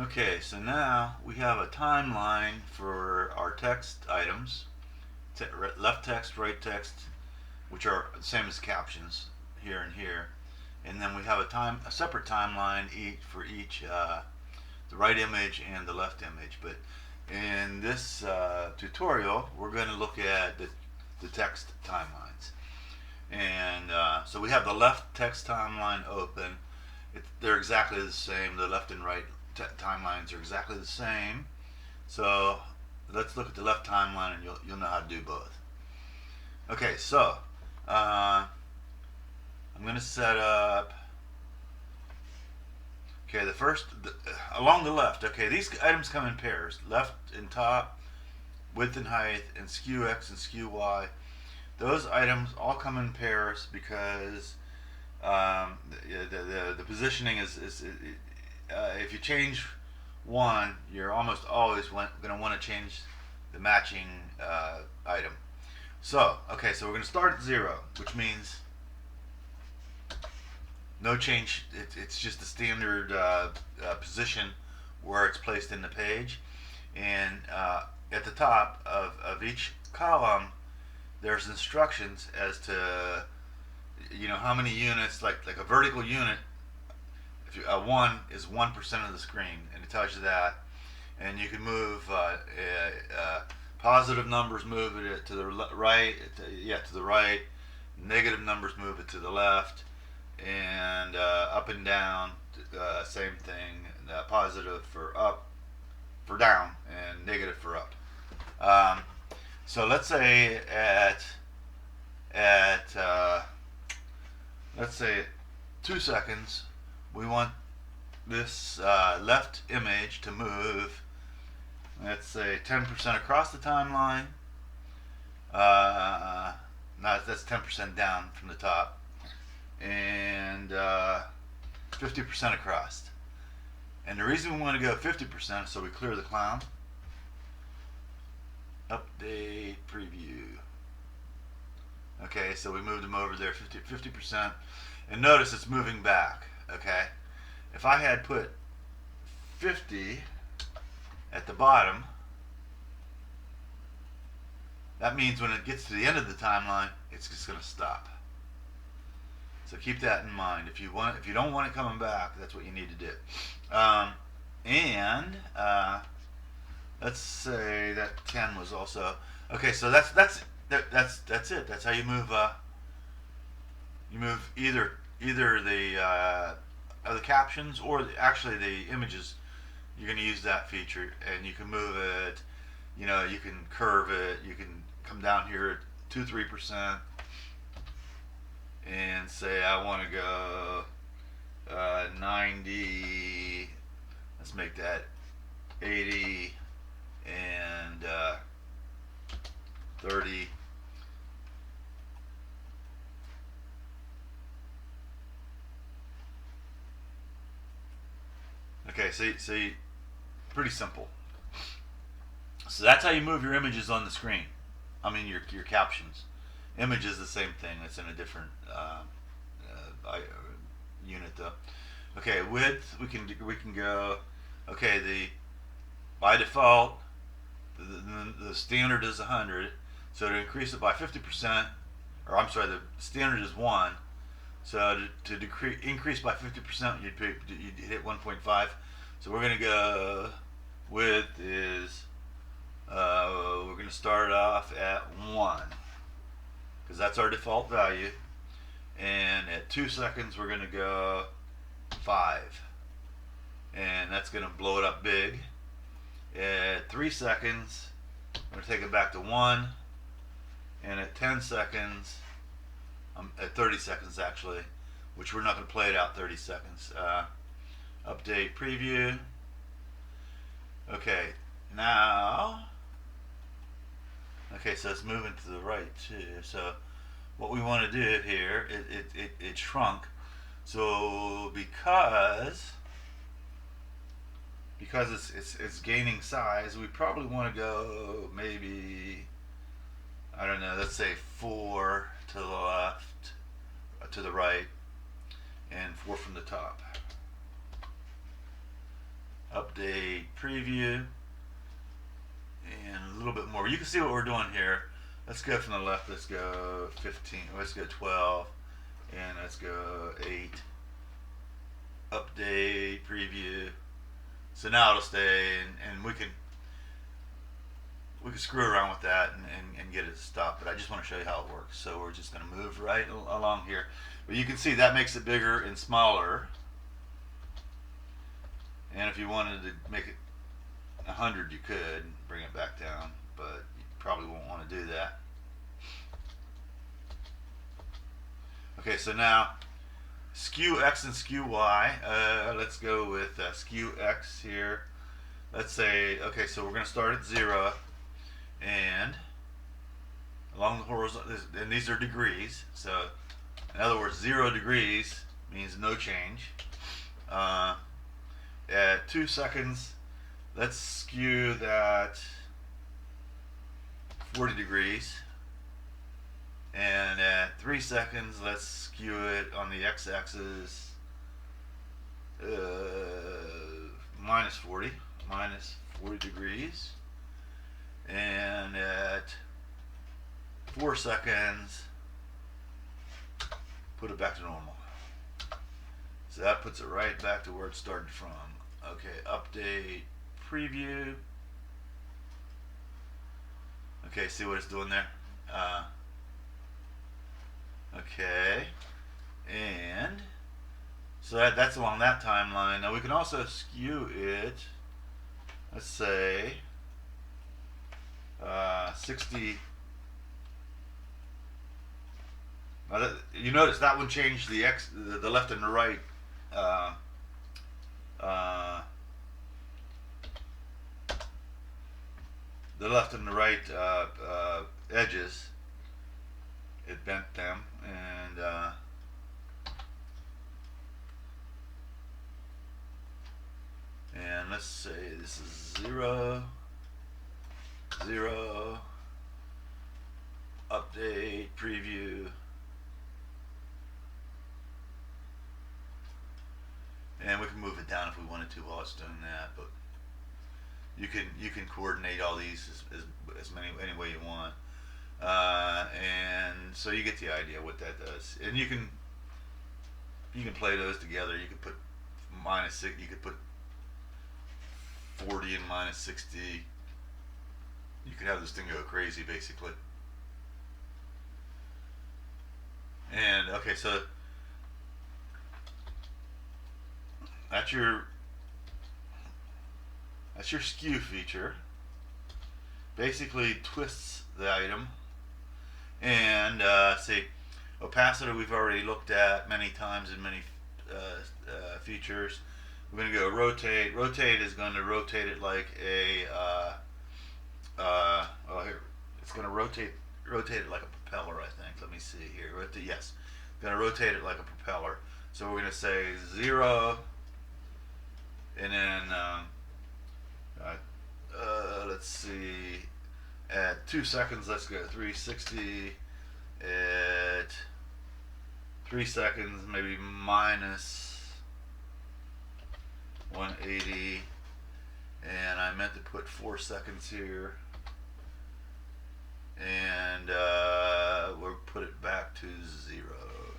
Okay, so now we have a timeline for our text items, left text, right text, which are the same as captions here and here, and then we have a separate timeline for each the right image and the left image. But in this tutorial, we're going to look at the text timelines, and so we have the left text timeline open. They're exactly the same. The left and right timelines are exactly the same. So let's look at the left timeline, and you'll know how to do both. Okay, so I'm going to set up. Okay, along the left. Okay, these items come in pairs: left and top, width and height, and skew x and skew y. Those items all come in pairs because the positioning is if you change one, you're almost always going to want to change the matching item. So, okay, so we're going to start at 0, which means no change. It's just the standard position where it's placed in the page. And at the top of each column, there's instructions as to how many units, like a vertical unit. If 1 is 1% of the screen, and it tells you that, and you can move positive numbers, move it to the right, to the right. Negative numbers, move it to the left, and up and down, same thing. Positive for up, for down, and negative for up. So let's say let's say 2 seconds, we want this left image to move, let's say 10% across the timeline. That's 10% down from the top, and 50% across. And the reason we want to go 50% is so we clear the clown. Update preview. Okay, so we moved them over there 50%, and notice it's moving back. Okay, if I had put 50 at the bottom, that means when it gets to the end of the timeline, it's just going to stop. So keep that in mind. If you don't want it coming back, that's what you need to do. Let's say that 10 was also okay. So that's it. That's how you move. You move either the captions or actually the images. You're going to use that feature, and you can move it. You can curve it. You can come down here at 2-3%, and say I want to go 90. Let's make that 80 and 30. Okay, see, pretty simple. So that's how you move your images on the screen. I mean your captions. Image is the same thing. It's in a different unit though. Okay, width we can go. Okay, by default the standard is 100. So to increase it by 50%, or I'm sorry, the standard is 1. So to increase by 50%, you'd hit 1.5. So we're going to go, width is, we're going to start off at 1, because that's our default value. And at 2 seconds, we're going to go 5. And that's going to blow it up big. At 3 seconds, I'm going to take it back to 1. And at 10 seconds, at 30 seconds actually, which we're not going to play it out 30 seconds. Update preview. Okay, now, okay, so it's moving to the right too. So what we want to do here, it shrunk. So because it's gaining size, we probably want to go maybe, I don't know, let's say 4 to the left, to the right, and 4 from the top. Update. update preview, and a little bit more. You can see what we're doing here. Let's go from the left. Let's go 15. Let's go 12, and let's go 8. Update preview. So now it'll stay, and we can screw around with that and get it to stop. But I just want to show you how it works. So we're just going to move right along here. But you can see that makes it bigger and smaller. And if you wanted to make it 100, you could bring it back down, but you probably won't want to do that. Okay, so now skew X and skew Y. Let's go with skew X here. Let's say, okay, so we're going to start at 0, and along the horizontal, and these are degrees. So in other words, 0 degrees means no change. At 2 seconds, let's skew that 40 degrees. And at 3 seconds, let's skew it on the x-axis minus 40 degrees. And at 4 seconds, put it back to normal. So that puts it right back to where it started from. Okay, update preview. Okay, see what it's doing there? Okay, and so that's along that timeline. Now we can also skew it, let's say 60. Now you notice that one changed the left and the right edges. It bent them, and let's say this is 0, 0, update preview, and we can move it down if we wanted to while it's doing that. But you can coordinate all these as any way you want. And so you get the idea what that does, and you can play those together. You could put -6, you could put 40 and -60. You could have this thing go crazy, basically. And okay, so that's your skew feature. Basically twists the item. And see, opacitor we've already looked at many times in many features. We're going to go rotate. Rotate is going to rotate it like a well, here it's going to rotate it like a propeller, I think. Let me see here. Yes, going to rotate it like a propeller. So we're going to say 0, and then let's see. At 2 seconds, let's go 360. At 3 seconds, maybe -180. And I meant to put 4 seconds here. And we'll put it back to 0.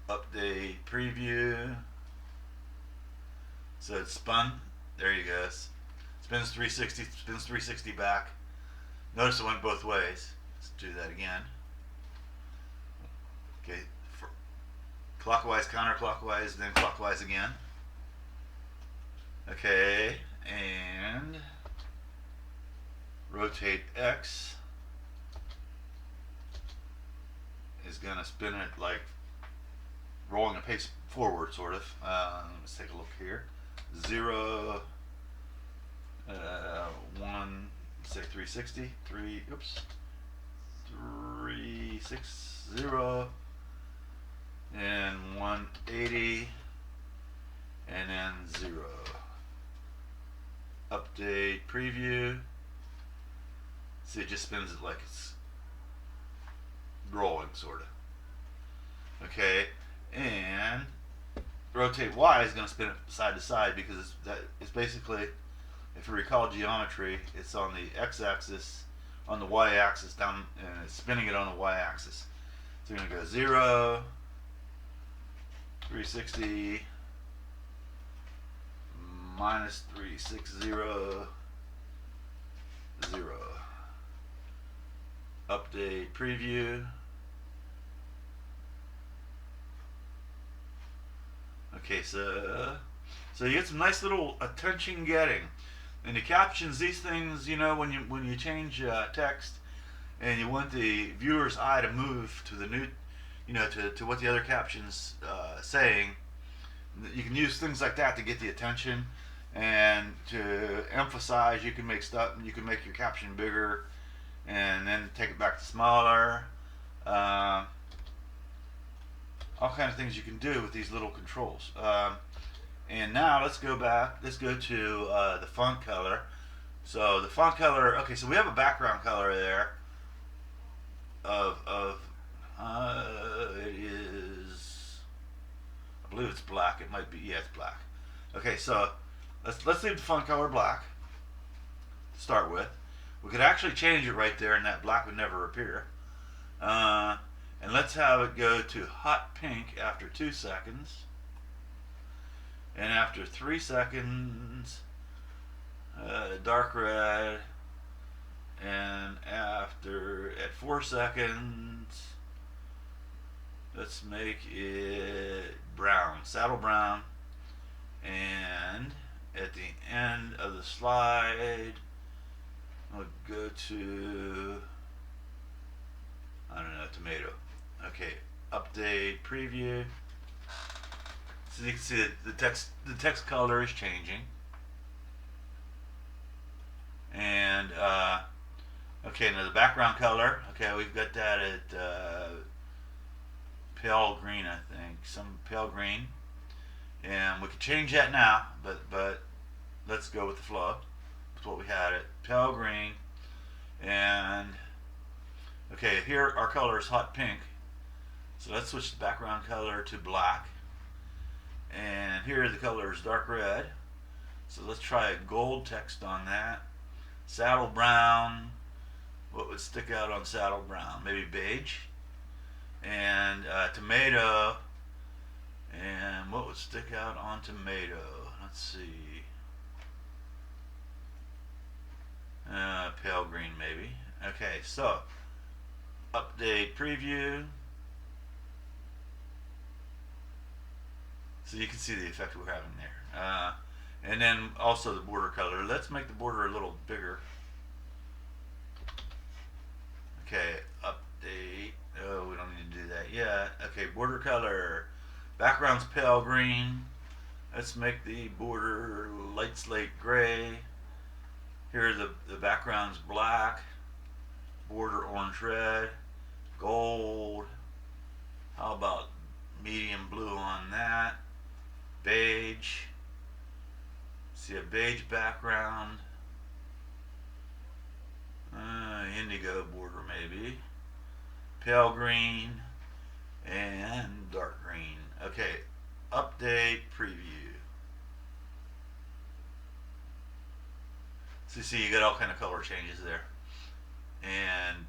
Update preview. So it's spun. There you go. Spins 360, spins 360 back. Notice it went both ways. Let's do that again. Okay, clockwise, counterclockwise, then clockwise again. Okay, and rotate X is gonna spin it like rolling a pace forward, sort of. Let's take a look here. 0, 1, say 360, 360, and 180, and then 0. Update preview. See, it just spins it like it's rolling, sort of. Okay, and rotate Y is going to spin it side to side because it's basically, if you recall geometry, it's on the x-axis, on the y-axis down, and it's spinning it on the y-axis. So you're going to go 0, 360, minus 360, 0. Update preview. Okay, so you get some nice little attention getting. And the captions, these things, you know, when you change text and you want the viewer's eye to move to the new, you know, to what the other caption's saying, you can use things like that to get the attention and to emphasize. You can make stuff, you can make your caption bigger and then take it back to smaller. All kind of things you can do with these little controls. And now let's go back. Let's go to the font color. So the font color. Okay, so we have a background color there. It is. I believe it's black. It might be. Yeah, it's black. Okay, so let's leave the font color black. To start with, we could actually change it right there, and that black would never appear. And let's have it go to hot pink after 2 seconds. And after 3 seconds, dark red. And at 4 seconds, let's make it brown, saddle brown. And at the end of the slide, I'll go to, I don't know, tomato. Okay, update preview. So you can see that the text color is changing. And okay, now the background color. Okay, we've got that at pale green, I think, some pale green. And we can change that now, but let's go with the flow. That's what we had at pale green. And okay, here our color is hot pink. So let's switch the background color to black. And here the color is dark red. So let's try a gold text on that. Saddle brown. What would stick out on saddle brown? Maybe beige. And tomato. And what would stick out on tomato? Let's see. Pale green maybe. Okay, so update preview. So you can see the effect we're having there. And then also the border color. Let's make the border a little bigger. Okay, update. Oh, we don't need to do that yet. Okay, border color. Background's pale green. Let's make the border light slate gray. Here the background's black. Border orange red. Gold. How about medium blue on that? Beige. See a beige background. Indigo border maybe. Pale green and dark green. Okay, update preview. So you see you got all kind of color changes there. And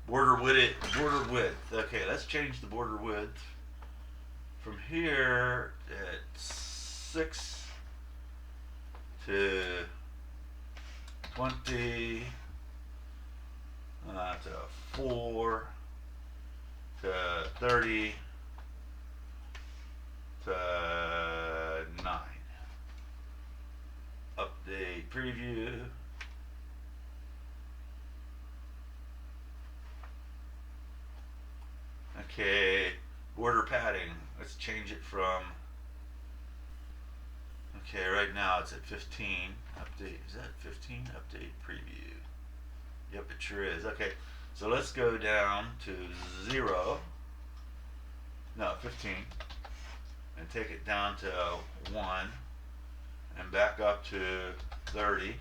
border width. Okay, let's change the border width from here at 6 to 20 to 4 to 30 to 9. Update preview. Okay, border padding. Let's change it from. Okay, right now it's at 15. Update. Is that 15? Update preview. Yep, it sure is. Okay, so let's go down to 0. No, 15. And take it down to 1. And back up to 30.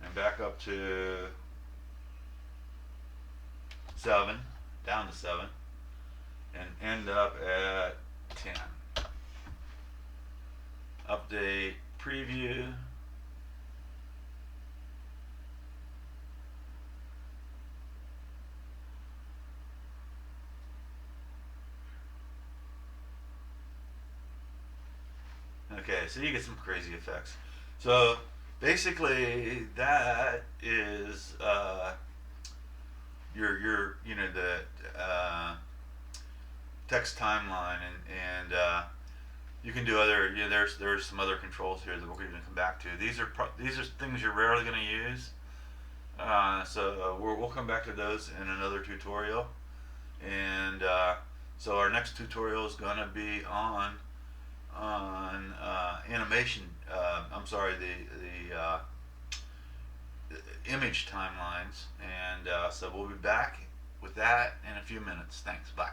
And back up to 7. Down to 7. And end up at 10. Update preview. Okay, so you get some crazy effects. So basically, that is your the text timeline, and you can do other. There's some other controls here that we're going to come back to. These are things you're rarely going to use. So we'll come back to those in another tutorial, and so our next tutorial is going to be on animation. I'm sorry, the image timelines, and so we'll be back with that in a few minutes. Thanks. Bye.